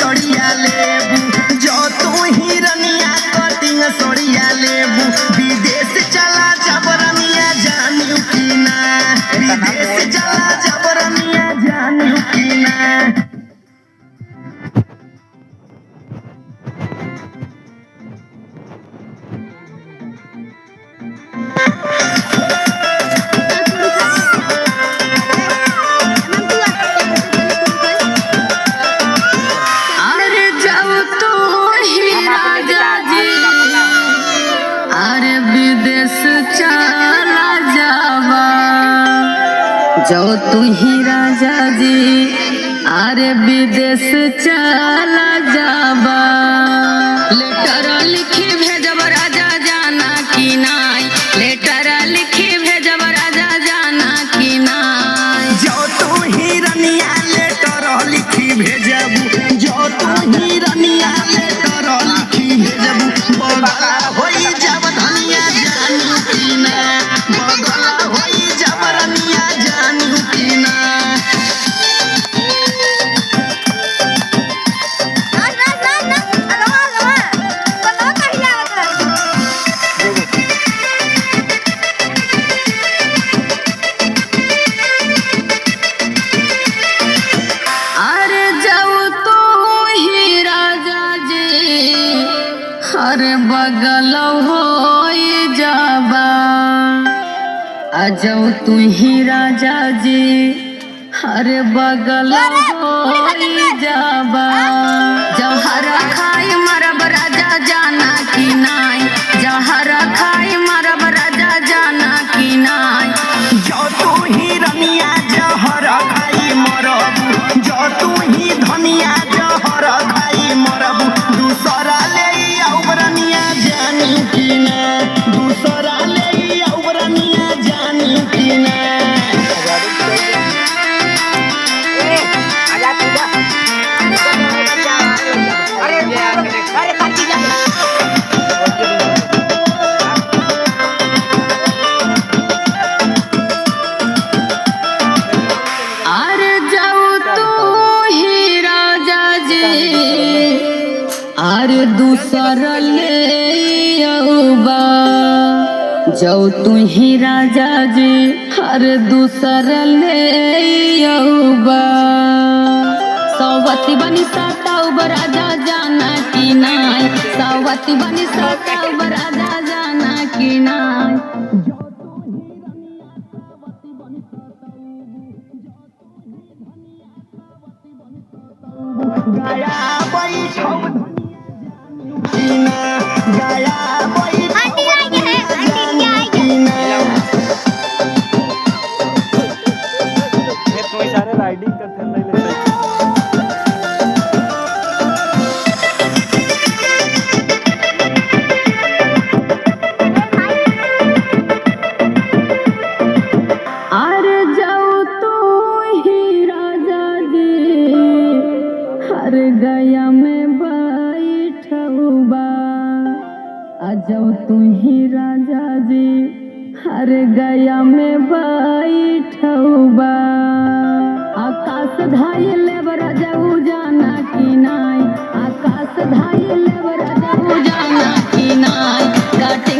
सड़िया लेबू जो तू हिरनिया कटिंग सड़िया लेबू विदेश चला जबरनिया जानू की ना विदेश चला जबरनिया जानू की ना जो तू ही राजा जी अरे विदेश चला जाबा लेटर लिखी भेजब राजा जाना की नाई लेटर लिखी भेजब राजा जाना की नाई जो तू ही रनिया लेटर लिखी भेजब जो तू ही रनिया लेटर लिखी भेजब बगला होई जब धनिया जानू की ना बगला होई जब रनिया जानू की ना अरे जाऊ तू ही राजा जी अरे बगल होई जाबा आजाऊ तू ही राजा जी अरे बगल होई जाबा जहरा खाई मरब राजा जाना की नाई जहरा खाई मरब राजा जाना की नाई जो तू ही रनिया जहरा खाई मरब जो तू ही धनिया जहरा खाई मरब दूसरा ले औरनिया जानी की ना दूसरा ले औरनिया जानी की ना अरे जाऊ तू ही राजा जी अरे दूसरा ले औबा जाऊ तू ही राजा जी अरे दूसरा ले औबा सौवती बनी सताऊ राजा जाना की नाई सौवती बनी सताऊ राजा जाना की नाई गाया बैठो धनिया गाया बैठो आंटी आगे है आंटी आगे हे तुम्ही सारे राइडिंग करते हैं नहीं लेते अरे जाऊ तू ही राजा जी हर गया में बैठबा आजाऊ तू ही राजा जी हर गया में बैठबा आकाश धाई लेब राजाऊ जाना की नाई आकाश धाई लेब राजाऊ जाना की नाई